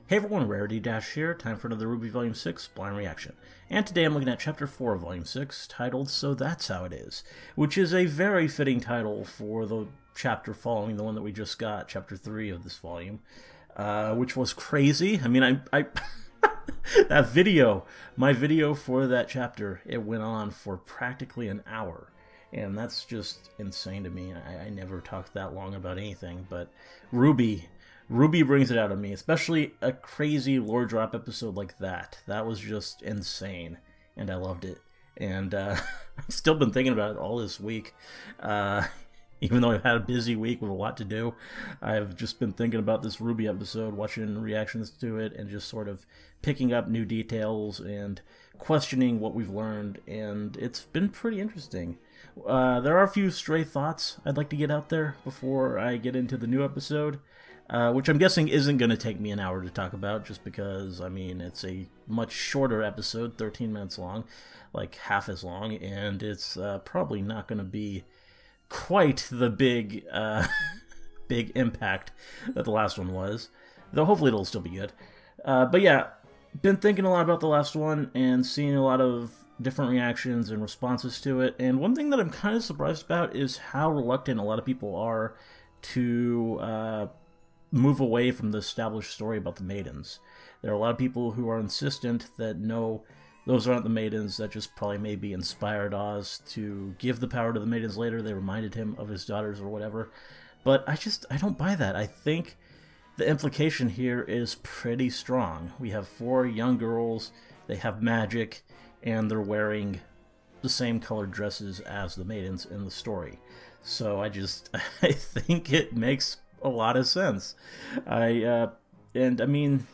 Hey everyone, Rarity Dash here, time for another RWBY Volume 6 Blind Reaction. And today I'm looking at Chapter 4 of Volume 6, titled So That's How It Is, which is a very fitting title for the chapter following the one that we just got, Chapter 3 of this volume, which was crazy. I mean, I that video, my video for that chapter, it went on for practically an hour. And that's just insane to me. I never talked that long about anything, but RWBY brings it out of me, especially a crazy lore drop episode like that. That was just insane, and I loved it. And I've still been thinking about it all this week. Even though I've had a busy week with a lot to do, I've just been thinking about this RWBY episode, watching reactions to it, and just sort of picking up new details and questioning what we've learned, and it's been pretty interesting. There are a few stray thoughts I'd like to get out there before I get into the new episode. Which I'm guessing isn't going to take me an hour to talk about, just because, I mean, it's a much shorter episode, 13 minutes long, like half as long, and it's probably not going to be quite the big, big impact that the last one was, though hopefully it'll still be good. But yeah, been thinking a lot about the last one, and seeing a lot of different reactions and responses to it, and one thing that I'm kind of surprised about is how reluctant a lot of people are to move away from the established story about the maidens. There are a lot of people who are insistent that no, those aren't the maidens, that just probably maybe inspired Oz to give the power to the maidens later. They reminded him of his daughters or whatever. But I don't buy that. I think the implication here is pretty strong. We have 4 young girls, they have magic, and they're wearing the same colored dresses as the maidens in the story. So I think it makes a lot of sense. And I mean,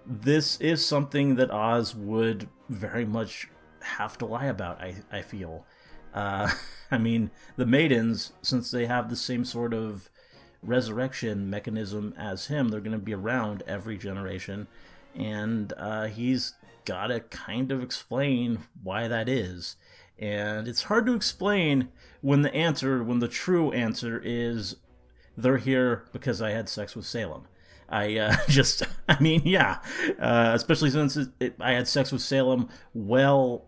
this is something that Oz would very much have to lie about, I feel. I mean, the maidens, since they have the same sort of resurrection mechanism as him, they're going to be around every generation, and he's got to kind of explain why that is. And it's hard to explain when the true answer is, they're here because I had sex with Salem. Especially since I had sex with Salem while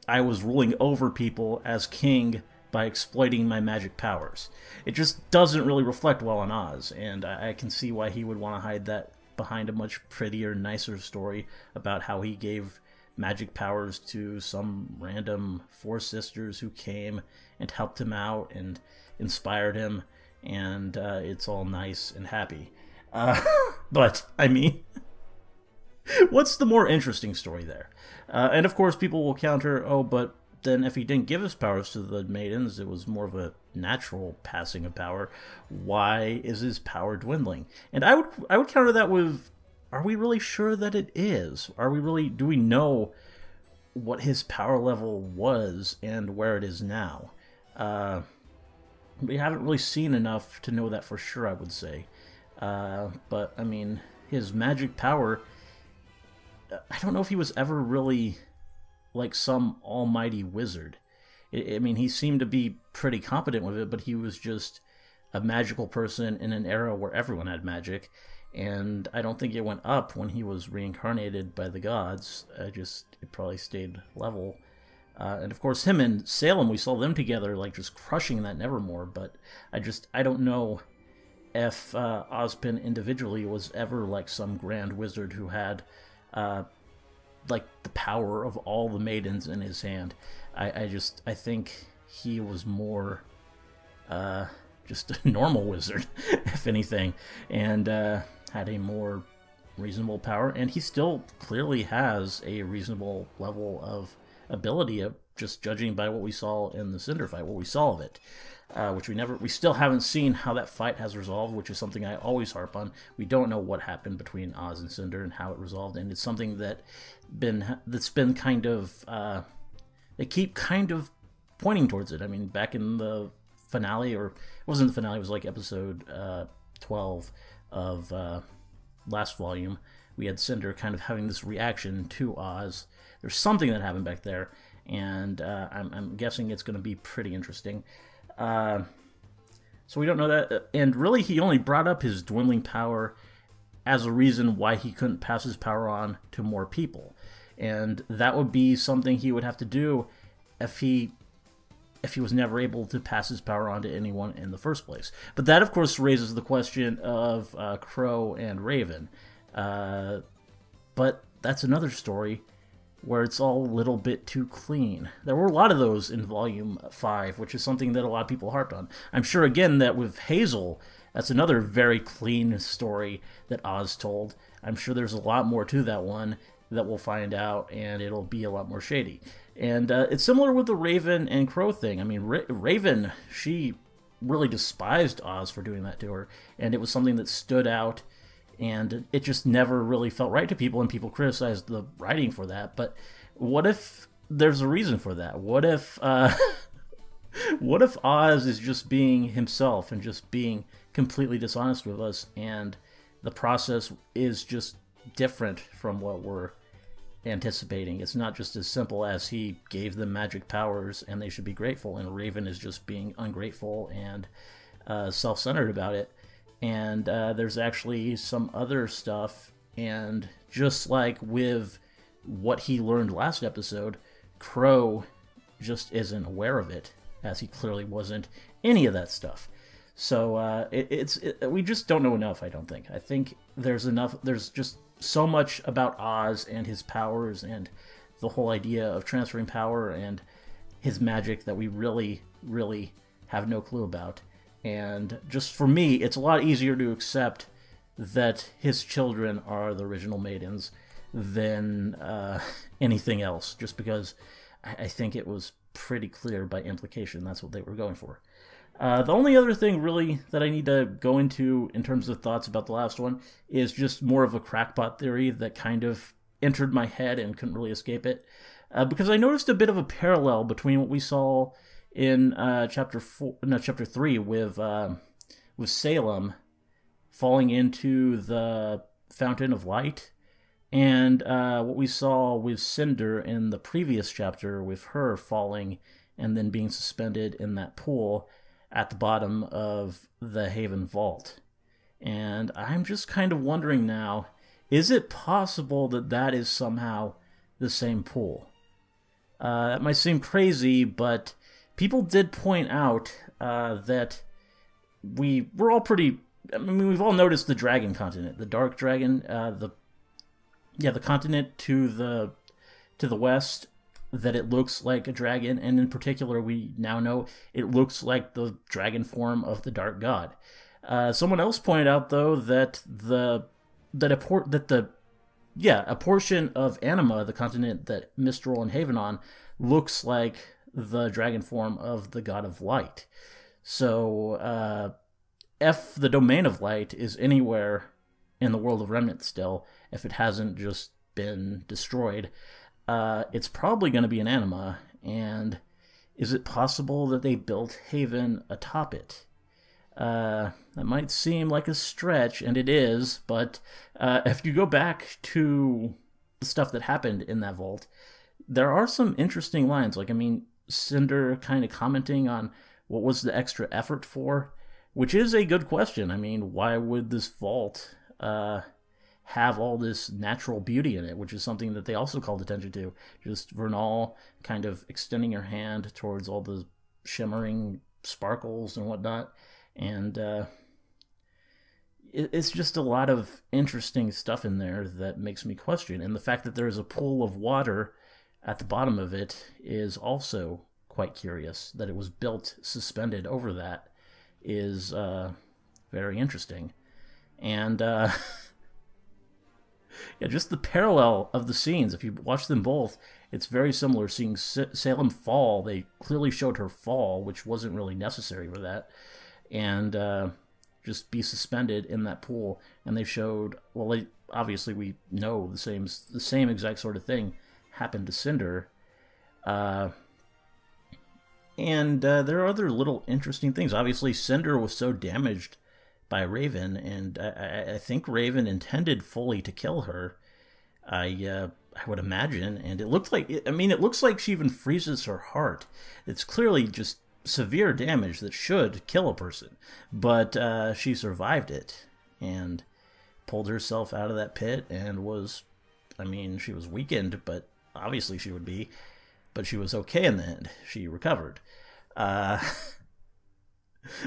I was ruling over people as king by exploiting my magic powers. It just doesn't really reflect well on Oz, and I can see why he would want to hide that behind a much prettier, nicer story about how he gave magic powers to some random 4 sisters who came and helped him out and inspired him. And it's all nice and happy. But, I mean, what's the more interesting story there? And of course, people will counter, oh, but then if he didn't give his powers to the maidens, it was more of a natural passing of power. Why is his power dwindling? And I would counter that with, are we really sure that it is? Do we know what his power level was and where it is now? We haven't really seen enough to know that for sure, I would say. But, I mean, his magic power, I don't know if he was ever really like some almighty wizard. I mean, he seemed to be pretty competent with it, but he was just a magical person in an era where everyone had magic. And I don't think it went up when he was reincarnated by the gods. It probably stayed level. And of course, him and Salem, we saw them together, like, just crushing that Nevermore, but I don't know if Ozpin individually was ever, like, some grand wizard who had, like, the power of all the maidens in his hand. I think he was more, just a normal wizard, if anything, and had a more reasonable power, and he still clearly has a reasonable level of ability, of just judging by what we saw in the Cinder fight, what we saw of it, which we still haven't seen how that fight has resolved, which is something I always harp on. We don't know what happened between Oz and Cinder and how it resolved, and it's something that's been kind of they keep kind of pointing towards it. I mean, back in the finale, or it wasn't the finale, it was like episode 12 of last volume, we had Cinder kind of having this reaction to Oz. There's something that happened back there, and I'm guessing it's going to be pretty interesting. So we don't know that, and really he only brought up his dwindling power as a reason why he couldn't pass his power on to more people. And that would be something he would have to do if he was never able to pass his power on to anyone in the first place. But that, of course, raises the question of Crow and Raven. But that's another story where it's all a little bit too clean. There were a lot of those in Volume 5, which is something that a lot of people harped on. I'm sure, again, that with Hazel, that's another very clean story that Oz told. I'm sure there's a lot more to that one that we'll find out, and it'll be a lot more shady. And it's similar with the Raven and Crow thing. I mean, Raven, she really despised Oz for doing that to her, and it was something that stood out, and it just never really felt right to people, and people criticized the writing for that. But what if there's a reason for that? What if what if Oz is just being himself and just being completely dishonest with us, and the process is just different from what we're anticipating? It's not just as simple as he gave them magic powers and they should be grateful, and Raven is just being ungrateful and self-centered about it. And there's actually some other stuff, and just like with what he learned last episode, Crow just isn't aware of it, as he clearly wasn't any of that stuff. So we just don't know enough, I don't think. I think there's just so much about Oz and his powers and the whole idea of transferring power and his magic that we really, really have no clue about. And just for me, it's a lot easier to accept that his children are the original maidens than anything else, just because I think it was pretty clear by implication that's what they were going for. The only other thing really that I need to go into in terms of thoughts about the last one is just more of a crackpot theory that kind of entered my head and couldn't really escape it. Because I noticed a bit of a parallel between what we saw in chapter 3 with Salem falling into the Fountain of Light, and what we saw with Cinder in the previous chapter with her falling and then being suspended in that pool at the bottom of the Haven Vault. And I'm just kind of wondering now, is it possible that that is somehow the same pool? That might seem crazy, but people did point out that we're all pretty... I mean, we've all noticed the dragon continent, the dark dragon, the continent to the west, that it looks like a dragon, and in particular, we now know it looks like the dragon form of the Dark God. Someone else pointed out, though, that a portion of Anima, the continent that Mistral and Haven on, looks like the dragon form of the God of Light. So, if the Domain of Light is anywhere in the world of Remnant still, if it hasn't just been destroyed, it's probably going to be an Anima. And is it possible that they built Haven atop it? That might seem like a stretch, and it is, but if you go back to the stuff that happened in that vault, there are some interesting lines. Like, I mean, Cinder kind of commenting on what was the extra effort for, which is a good question. I mean, why would this vault have all this natural beauty in it, which is something that they also called attention to. Just Vernal kind of extending her hand towards all the shimmering sparkles and whatnot. And it's just a lot of interesting stuff in there that makes me question. And the fact that there's a pool of water at the bottom of it is also quite curious. That it was built suspended over that is very interesting. And yeah, just the parallel of the scenes. If you watch them both, it's very similar. Seeing Salem fall, they clearly showed her fall, which wasn't really necessary for that, and just be suspended in that pool. And they showed, well, obviously we know the same exact sort of thing happened to Cinder. And there are other little interesting things. Obviously, Cinder was so damaged by Raven, and I think Raven intended fully to kill her. I would imagine, and it looks like she even freezes her heart. It's clearly just severe damage that should kill a person, but she survived it, and pulled herself out of that pit and was, I mean, she was weakened, but obviously she would be, but she was okay in the end. She recovered. But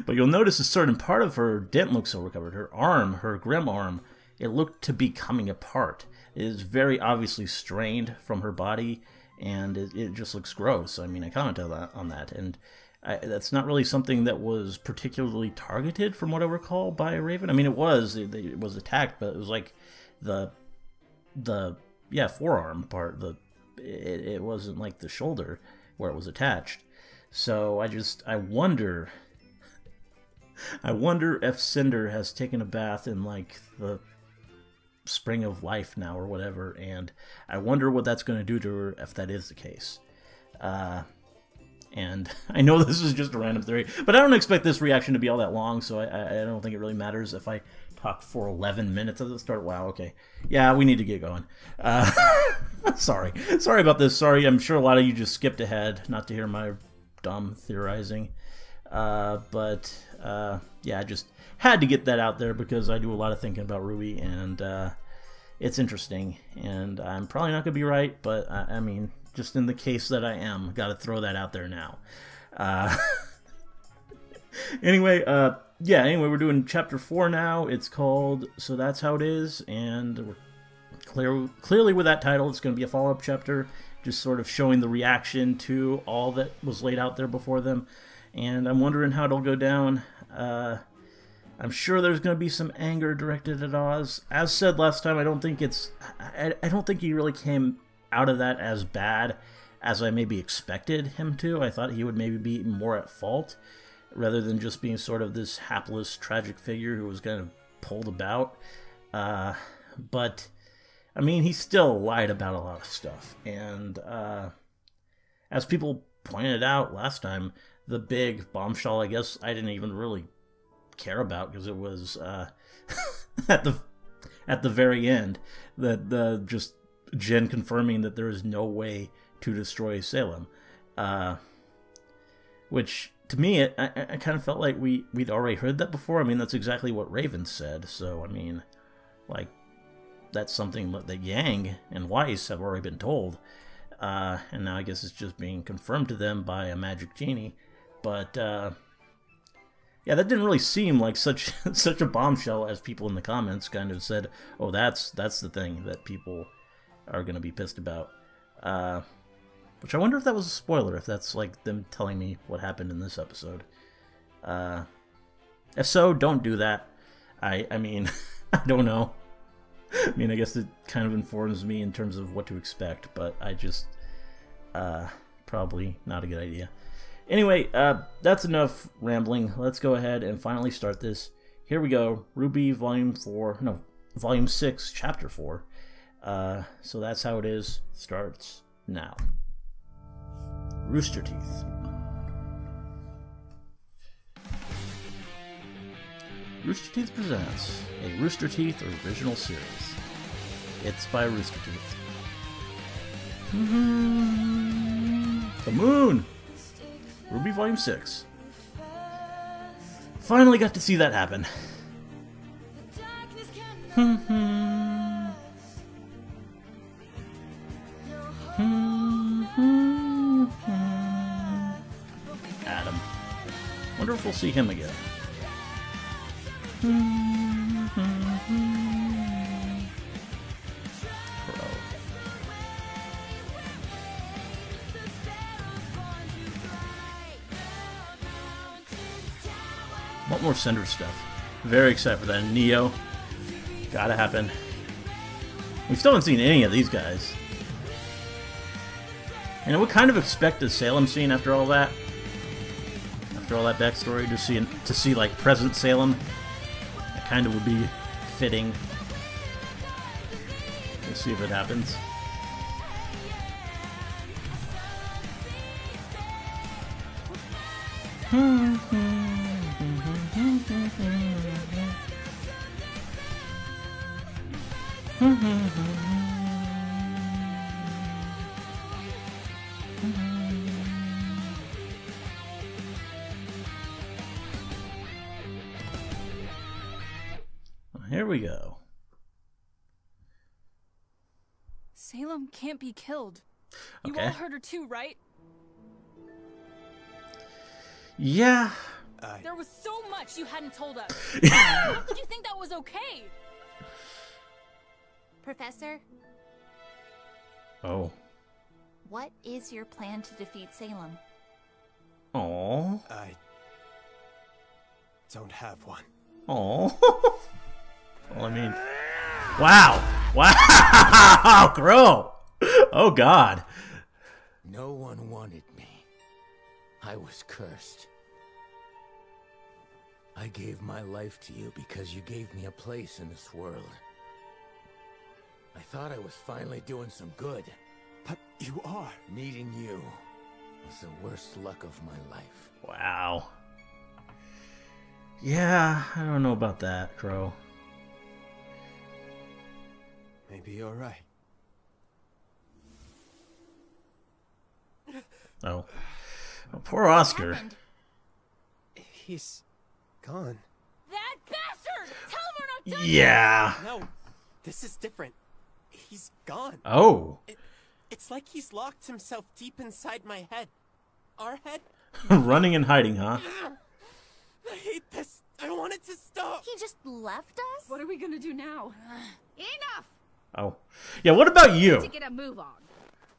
you'll notice a certain part of her didn't look so recovered. Her arm, her Grim arm, it looked to be coming apart. It is very obviously strained from her body, and it just looks gross. I mean, I commented on that, and that's not really something that was particularly targeted, from what I recall, by Raven. I mean, it was attacked, but it was like the forearm part. It wasn't like the shoulder where it was attached. So I wonder if Cinder has taken a bath in like the spring of life now or whatever, and I wonder what that's going to do to her if that is the case. And I know this is just a random theory, but I don't expect this reaction to be all that long, so I don't think it really matters if I talk for 11 minutes at the start. Wow, okay. Yeah, we need to get going. Sorry about this. Sorry, I'm sure a lot of you just skipped ahead not to hear my dumb theorizing. But yeah, I just had to get that out there because I do a lot of thinking about RWBY, and it's interesting, and I'm probably not going to be right, but I mean, just in the case that I am, got to throw that out there now. Anyway, we're doing chapter 4 now. It's called So That's How It Is, and we're clearly with that title, it's going to be a follow-up chapter, just sort of showing the reaction to all that was laid out there before them, and I'm wondering how it'll go down. I'm sure there's going to be some anger directed at Oz. As said last time, I don't think he really came out of that as bad as I maybe expected him to. I thought he would maybe be more at fault, rather than just being sort of this hapless, tragic figure who was kind of pulled about. But, I mean, he still lied about a lot of stuff. And as people pointed out last time, the big bombshell, I guess I didn't even really care about, because it was at the very end, the just Jen confirming that there is no way to destroy Salem, which to me I kind of felt like we'd already heard that before. I mean, that's exactly what Raven said, so I mean, like, that's something that Yang and Weiss have already been told, and now I guess it's just being confirmed to them by a magic genie. But yeah, that didn't really seem like such a bombshell as people in the comments kind of said. Oh, that's the thing that people are going to be pissed about. Which I wonder if that was a spoiler, if that's like them telling me what happened in this episode. If so, don't do that. I mean, I don't know. I mean, I guess it kind of informs me in terms of what to expect, but I just, probably not a good idea. Anyway, that's enough rambling. Let's go ahead and finally start this. Here we go. RWBY Volume 6, Chapter 4. So That's How It Is starts now. Rooster Teeth. Rooster Teeth presents a Rooster Teeth original series. It's by Rooster Teeth. The moon! RWBY Volume 6. Finally got to see that happen. Adam. Wonder if we'll see him again. Pro. Want more Cinder stuff. Very excited for that. Neo. Gotta happen. We still haven't seen any of these guys. And I would kind of expect a Salem scene after all that. After all that backstory, to see like present Salem. That kind of would be fitting. We'll see if it happens. Here we go. Salem can't be killed. You Okay. all heard her too, right? Yeah. There was so much you hadn't told us. How could you think that was okay? Professor, Oh. what is your plan to defeat Salem? Oh. I don't have one. Oh. Well, I mean, wow. Wow, Crow. Oh, God. No one wanted me. I was cursed. I gave my life to you because you gave me a place in this world. I thought I was finally doing some good. But you are. Meeting you was the worst luck of my life. Wow. Yeah, I don't know about that, Crow. Maybe you're right. Oh. Oh, poor Oscar. Happened? He's gone. That bastard! Tell him we're not done! Yeah. No, this is different. He's gone. Oh. It's like he's locked himself deep inside my head. Our head? Running and hiding, huh? I hate this. I want it to stop. He just left us? What are we gonna do now? Enough! Oh. Yeah, what about To you? get a move on.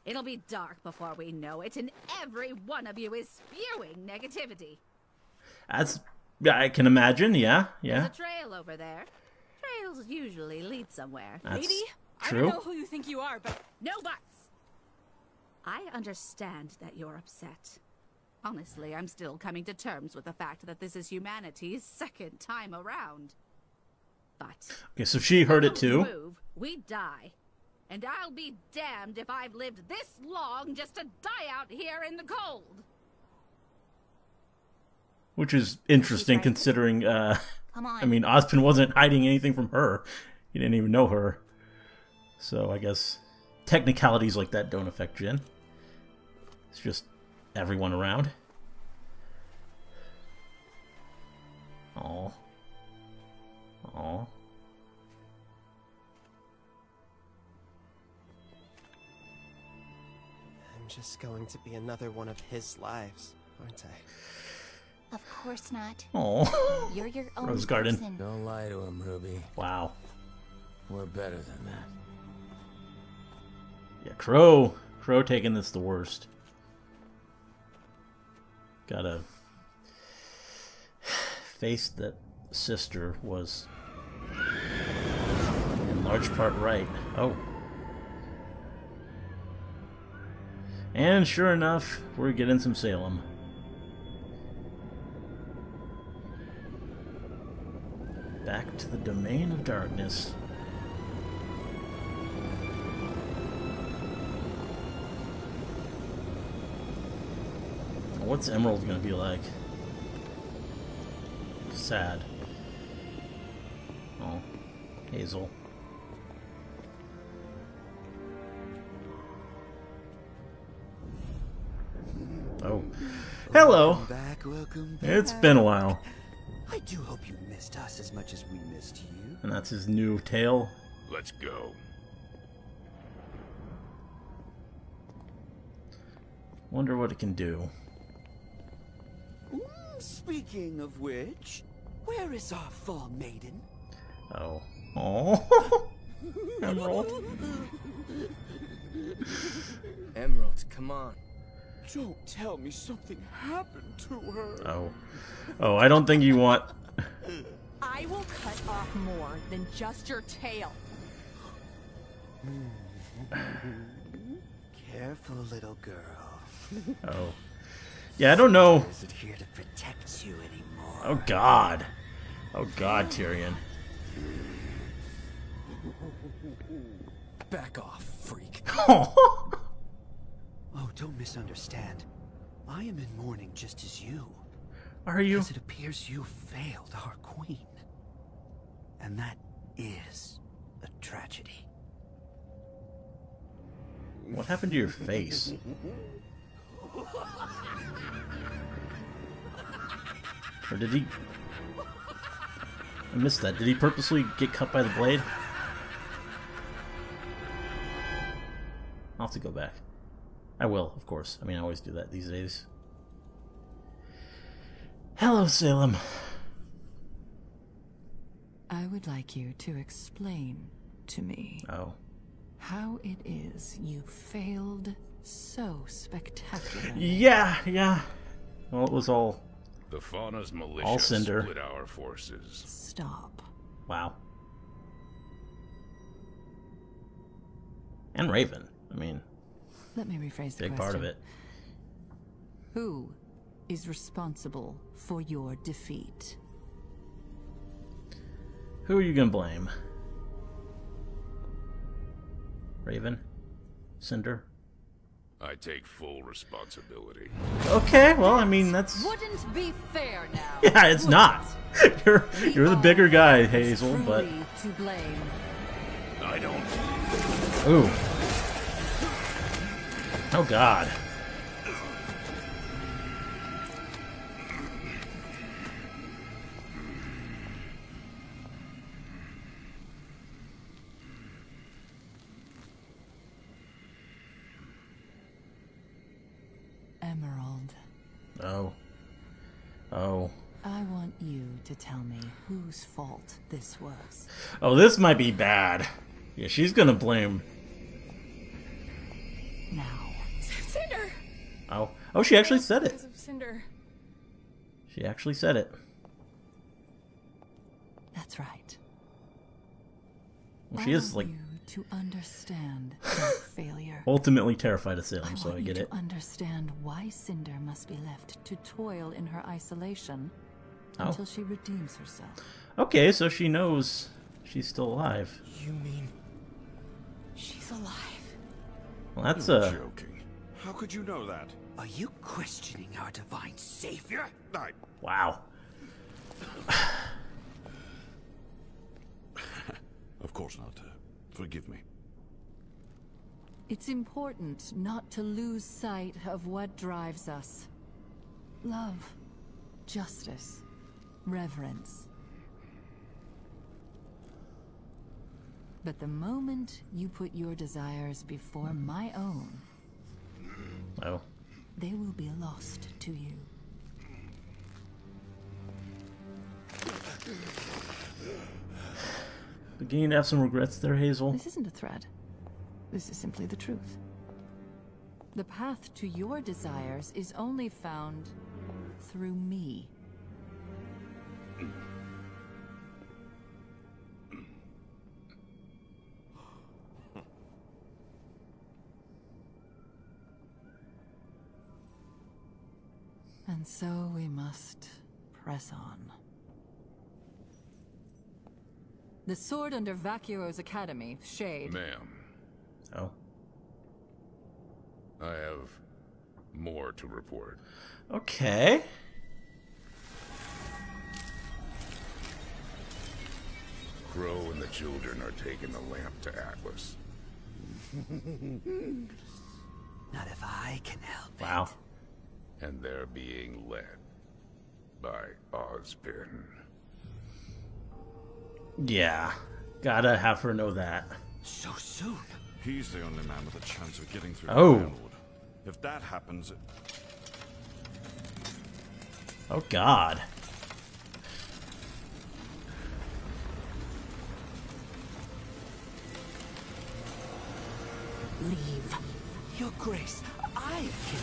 It'll be dark before we know it, and every one of you is spewing negativity. That's... I can imagine, yeah. Yeah. There's a trail over there. Trails usually lead somewhere. That's Lady, I true. don't know who you think you are, but No buts! I understand that you're upset. Honestly, I'm still coming to terms with the fact that this is humanity's second time around. But Okay, so she heard it too. move, we die. And I'll be damned if I've lived this long just to die out here in the cold. Which is interesting right. considering, Come on. I mean, Ozpin wasn't hiding anything from her. He didn't even know her. So I guess technicalities like that don't affect Jin. It's just everyone around. Aw. Aw. I'm just going to be another one of his lives, aren't I? Of course not. Aw. You're your own Rose Garden. person. Don't lie to him, Ruby. Wow. We're better than that. Yeah, Crow taking this the worst. Gotta face that sister was in large part right. Oh. And sure enough, we're getting some Salem. Back to the domain of darkness. What's Emerald gonna be like? Sad. Oh, Hazel. Oh, hello. Welcome back, welcome back. It's been a while. I do hope you missed us as much as we missed you. And that's his new tail. Let's go. Wonder what it can do. Speaking of which, where is our fall maiden? Oh. Oh. Emerald. Emerald, come on. Don't tell me something happened to her. Oh. Oh, I don't think you want... I will cut off more than just your tail. Careful, little girl. Oh. Yeah, I don't know. Isn't here to protect you anymore. Oh, God. Oh, God, Tyrion. Back off, freak. Oh. Oh, don't misunderstand. I am in mourning just as you. Are you? Because it appears you failed our queen. And that is a tragedy. What happened to your face? Or did he... I missed that. Did he purposely get cut by the blade? I'll have to go back. I will, of course. I mean, I always do that these days. Hello, Salem. I would like you to explain to me how it is you failed so spectacularly. Yeah. Well, it was all The Fauna's militia all Cinder. split our forces. Stop. Wow. And Raven. I mean, Let me rephrase the big question. part of it. Who is responsible for your defeat? Who are you gonna blame? Raven? Cinder? I take full responsibility. Okay, well, I mean, that's... Wouldn't be fair now. Yeah, it's not. You're the bigger guy, Hazel, but... Truly to blame. I don't. Ooh. Oh, God. Emerald. Oh. I want you to tell me whose fault this was. Oh, this might be bad. Yeah, she's gonna blame... Now. Cinder! Oh, she actually said it. Because of Cinder. She actually said it. That's right. Well, she is, I like, want you to understand your failure. ultimately terrified of Salem, so I want get you it. to understand why Cinder must be left to toil in her isolation until she redeems herself. Okay, so she knows she's still alive. You mean she's alive? Well, that's You're joking. How could you know that? Are you questioning our divine savior? Wow. Of course not. Forgive me. It's important not to lose sight of what drives us. Love, justice, reverence. But the moment you put your desires before my own, they will be lost to you. Beginning to have some regrets there, Hazel. This isn't a threat. This is simply the truth. The path to your desires is only found through me. And so we must press on. The sword under Vacuo's academy, Shade. Ma'am, Oh. I have more to report. Okay. Crow and the children are taking the lamp to Atlas. Not if I can help it. Wow. And they're being led by Ozpin. Yeah. Gotta have her know that. So soon? He's the only man with a chance of getting through Oh. the railroad. If that happens... Oh, God. Leave. Your Grace, I can...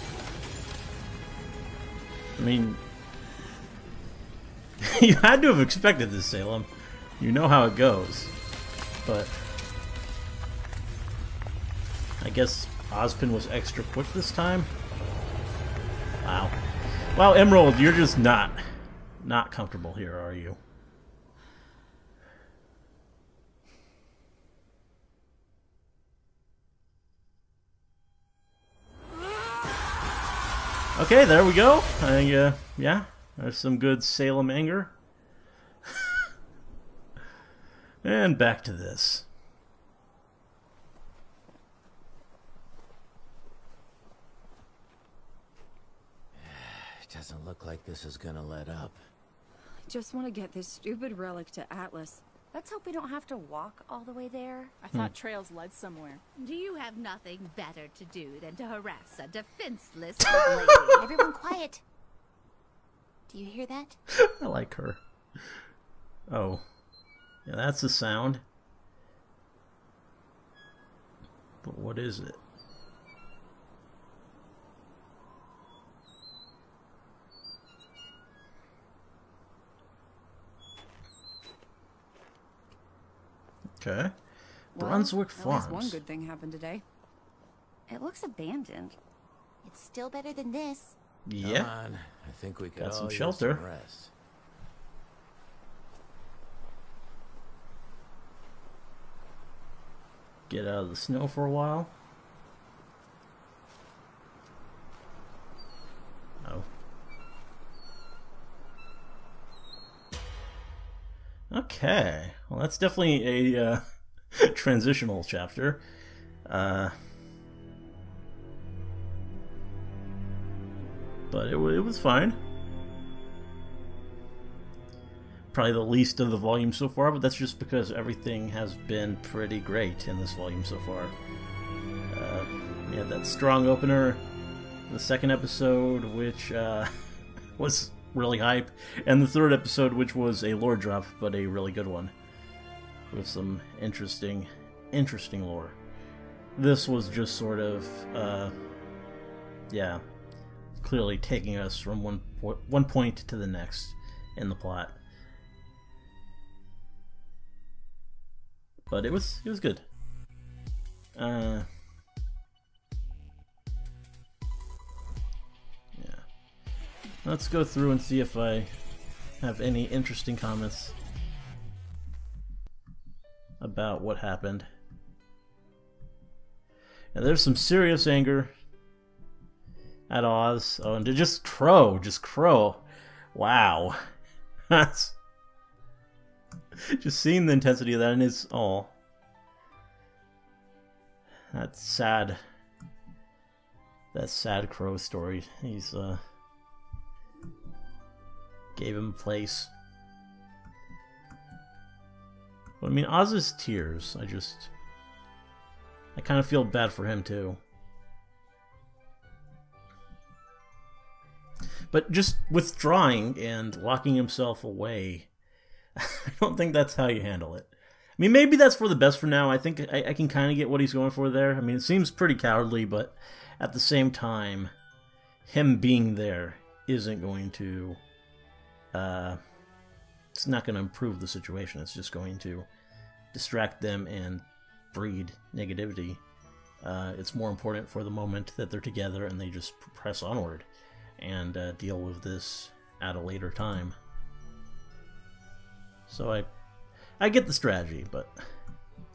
I mean... you had to have expected this, Salem. You know how it goes. But... I guess Ozpin was extra quick this time? Wow. Wow, Emerald, you're just not comfortable here, are you? Okay, there we go. Yeah, there's some good Salem anger. And back to this. It doesn't look like this is gonna let up. I just want to get this stupid relic to Atlas. Let's hope we don't have to walk all the way there. I thought trails led somewhere. Do you have nothing better to do than to harass a defenseless old lady? Everyone quiet. Do you hear that? I like her. Oh. Yeah, that's the sound. But what is it? Okay. Brunswick Farms. At least one good thing happened today. It looks abandoned. It's still better than this. Yeah. Come on. I think we could Got some all use shelter. some rest. Get out of the snow for a while. Oh. Okay. Well, that's definitely a transitional chapter. But it was fine. Probably the least of the volume so far, but that's just because everything has been pretty great in this volume so far. We had that strong opener, the second episode, which was really hype, and the third episode, which was a lore drop, but a really good one, with some interesting lore. This was just sort of, yeah, clearly taking us from one point to the next in the plot. But it was good. Yeah. Let's go through and see if I have any interesting comments about what happened. And there's some serious anger at Oz. Oh, and just Crow. Wow. That's just seeing the intensity of that in his that's sad. That sad Crow story. He's gave him a place. But I mean, Oz's tears, I kind of feel bad for him too. But just withdrawing and locking himself away, I don't think that's how you handle it. I mean, maybe that's for the best for now. I think I can kind of get what he's going for there. I mean, it seems pretty cowardly, but at the same time, him being there isn't going to... it's not going to improve the situation. It's just going to distract them and breed negativity. It's more important for the moment that they're together and they just press onward and deal with this at a later time. So I get the strategy, but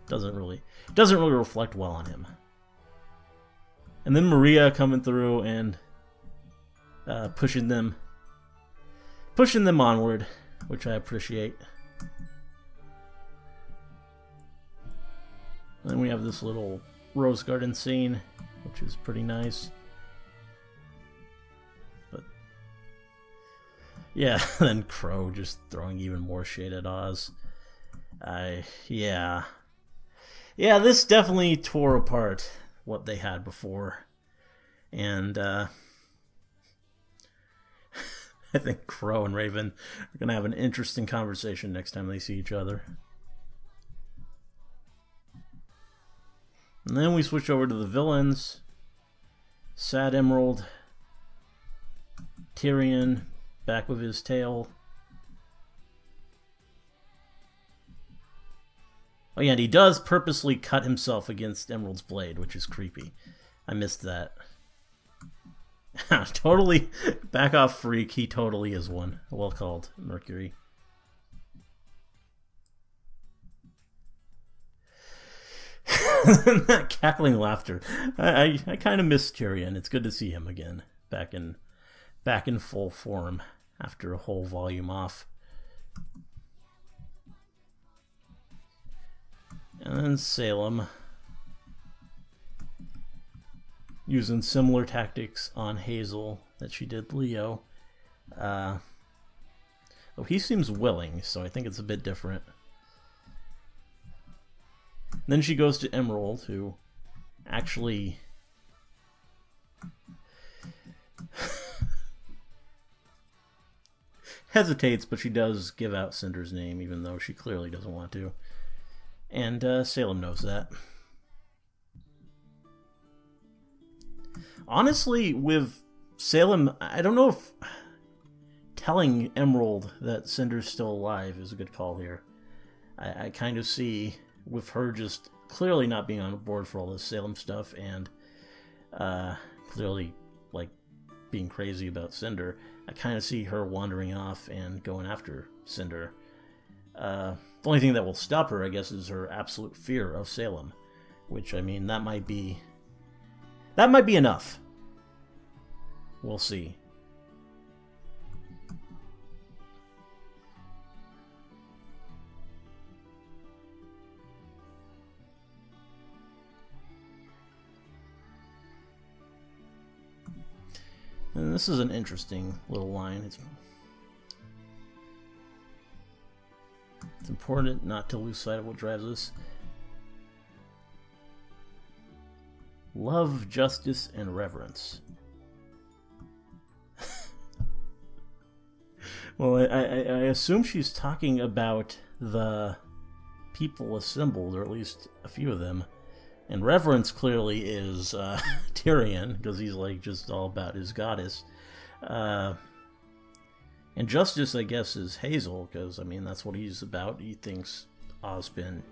doesn't really reflect well on him. And then Maria coming through and pushing them onward, which I appreciate. And then we have this little rose garden scene, which is pretty nice. But yeah, then Crow just throwing even more shade at Oz. Yeah, this definitely tore apart what they had before. And I think Crow and Raven are going to have an interesting conversation next time they see each other. And then we switch over to the villains. Sad Emerald. Tyrion, back with his tail. Oh yeah, and he does purposely cut himself against Emerald's blade, which is creepy. I missed that. Totally back off, freak. He totally is one. Well called, Mercury. That cackling laughter. I kind of miss Tyrion. It's good to see him again, back in full form after a whole volume off. And then Salem, using similar tactics on Hazel that she did Leo. Oh, he seems willing, so I think it's a bit different. Then she goes to Emerald, who actually hesitates, but she does give out Cinder's name, even though she clearly doesn't want to. And Salem knows that. Honestly, with Salem, I don't know if telling Emerald that Cinder's still alive is a good call here. I kind of see, with her just clearly not being on board for all this Salem stuff, and clearly, like, being crazy about Cinder, I kind of see her wandering off and going after Cinder. The only thing that will stop her, I guess, is her absolute fear of Salem, which, I mean, that might be enough. We'll see. And this is an interesting little line. It's important not to lose sight of what drives us. Love, justice, and reverence. Well, I assume she's talking about the people assembled, or at least a few of them. And reverence clearly is Tyrion, because he's like just all about his goddess. And justice, I guess, is Hazel, because, I mean, that's what he's about. He thinks Ozpin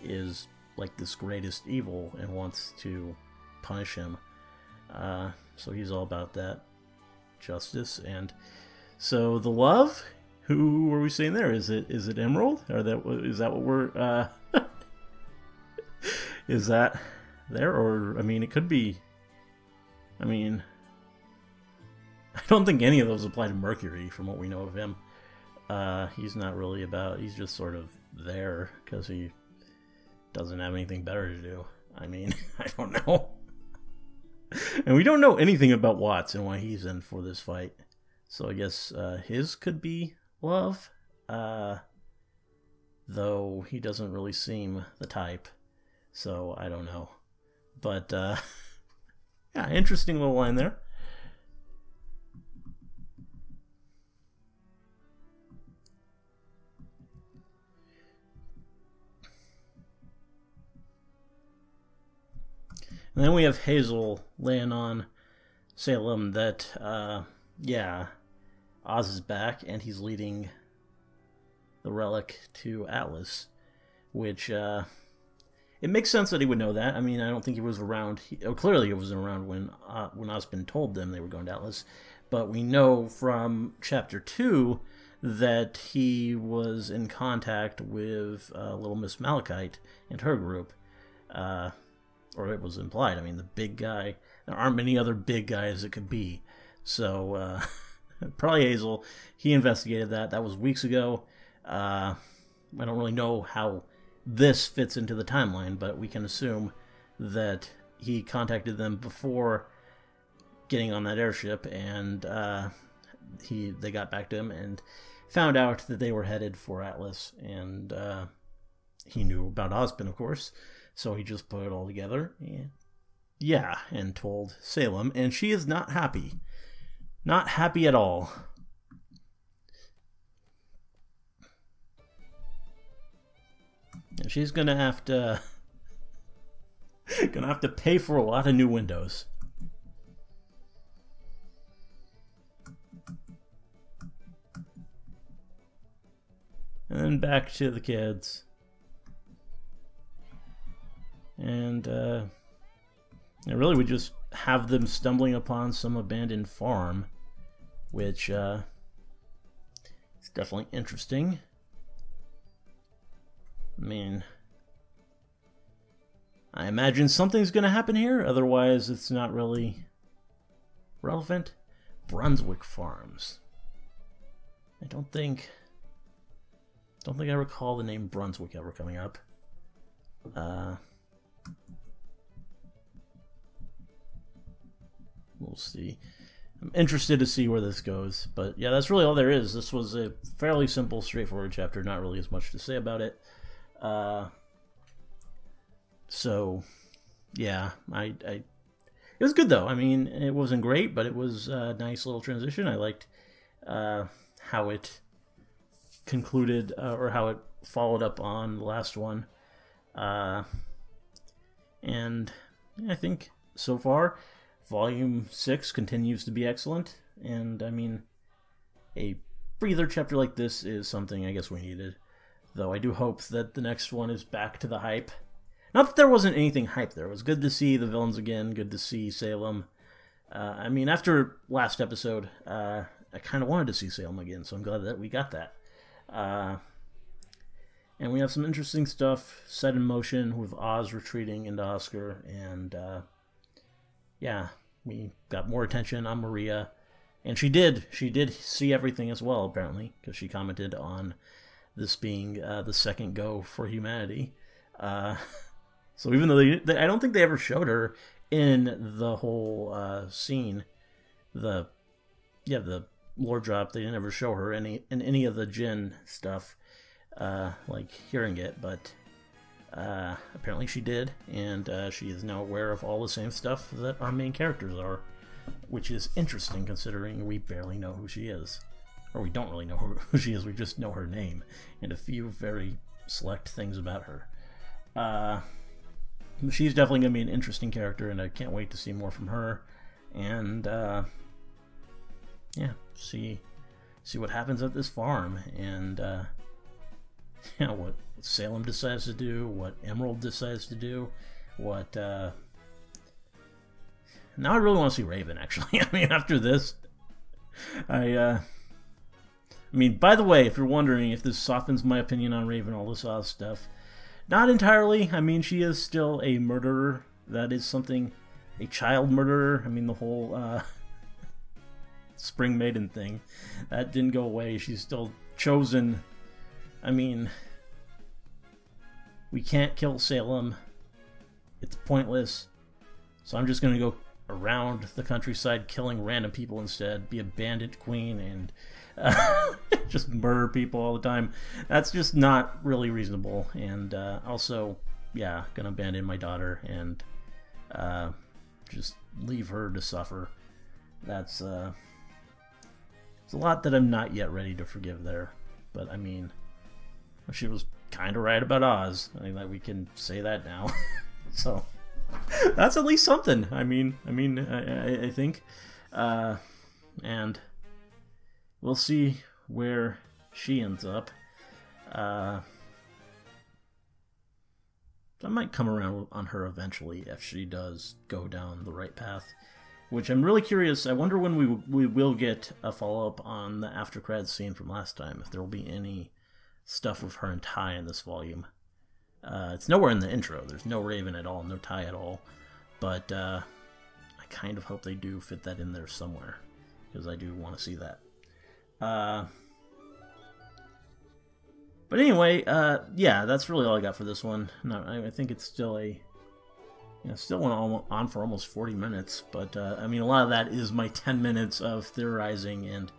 is like this greatest evil and wants to punish him. So he's all about that justice. And so the love, who were we saying there? Is it Emerald? Or is that what we're... Is that there? Or, I mean, it could be... I mean... I don't think any of those apply to Mercury, from what we know of him. He's not really about... He's just sort of there, because he doesn't have anything better to do. I mean, I don't know. And we don't know anything about Watts and why he's in for this fight. So I guess his could be love. Though he doesn't really seem the type. So, I don't know. But, yeah, interesting little line there. And then we have Hazel laying on Salem that, yeah, Oz is back, and he's leading the relic to Atlas, which, it makes sense that he would know that. I mean, I don't think he was around. Clearly, he wasn't around when Ozpin told them they were going to Atlas. But we know from Chapter 2 that he was in contact with Little Miss Malachite and her group. Or it was implied. I mean, the big guy. There aren't many other big guys it could be. So, probably Hazel. He investigated that. That was weeks ago. I don't really know how this fits into the timeline, but we can assume that he contacted them before getting on that airship, and they got back to him and found out that they were headed for Atlas, and he knew about Ozpin, of course, so he just put it all together, and told Salem, and she is not happy. Not happy at all. And she's gonna have to pay for a lot of new windows. And then back to the kids. And really we just have them stumbling upon some abandoned farm, which is definitely interesting. I mean, I imagine something's going to happen here, otherwise it's not really relevant. Brunswick Farms. I don't think I recall the name Brunswick ever coming up. We'll see. I'm interested to see where this goes, but yeah, that's really all there is. This was a fairly simple, straightforward chapter, not really as much to say about it. So, yeah, it was good though. I mean, it wasn't great, but it was a nice little transition. I liked how it concluded, or how it followed up on the last one. And I think so far, Volume 6 continues to be excellent. And I mean, a breather chapter like this is something I guess we needed. Though I do hope that the next one is back to the hype. Not that there wasn't anything hype there. It was good to see the villains again, good to see Salem. I mean, after last episode, I kind of wanted to see Salem again, so I'm glad that we got that. And we have some interesting stuff set in motion with Oz retreating into Oscar, and yeah, we got more attention on Maria. And she did see everything as well, apparently, because she commented on this being the second go for humanity. So even though I don't think they ever showed her in the whole scene, the lore drop, they didn't ever show her in any of the Jinn stuff, like hearing it, but apparently she did, and she is now aware of all the same stuff that our main characters are, which is interesting considering we barely know who she is. Or we don't really know who she is, we just know her name and a few very select things about her. She's definitely going to be an interesting character, and I can't wait to see more from her. And, yeah, see what happens at this farm, and, you know, what Salem decides to do, what Emerald decides to do, what, now I really want to see Raven, actually. I mean, after this, I mean, by the way, if you're wondering if this softens my opinion on Raven, all this other stuff, not entirely. I mean, she is still a murderer. That is something, a child murderer. I mean, the whole Spring Maiden thing, that didn't go away. She's still chosen. I mean, we can't kill Salem. It's pointless. So I'm just going to go around the countryside killing random people instead, be a bandit queen, and just murder people all the time. That's just not really reasonable. And also, yeah, gonna abandon my daughter and just leave her to suffer. That's it's a lot that I'm not yet ready to forgive there. But I mean, she was kind of right about Oz. I think that we can say that now. So that's at least something. I think, and we'll see where she ends up. I might come around on her eventually if she does go down the right path, which I'm really curious. I wonder when we will get a follow-up on the after credits scene from last time, if there will be any stuff with her and Ty in this volume. It's nowhere in the intro. There's no Raven at all, no Ty at all, but I kind of hope they do fit that in there somewhere, because I do want to see that. But anyway, yeah, that's really all I got for this one. No, I think it's still still went on for almost 40 minutes, but I mean, a lot of that is my 10 minutes of theorizing and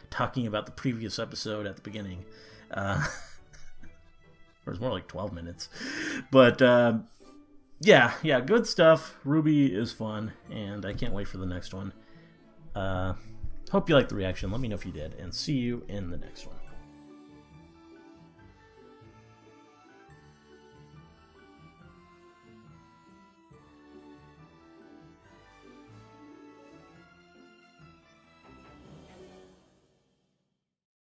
talking about the previous episode at the beginning. Or it's more like 12 minutes. But, yeah, good stuff. RWBY is fun, and I can't wait for the next one. Hope you liked the reaction. Let me know if you did, and see you in the next one.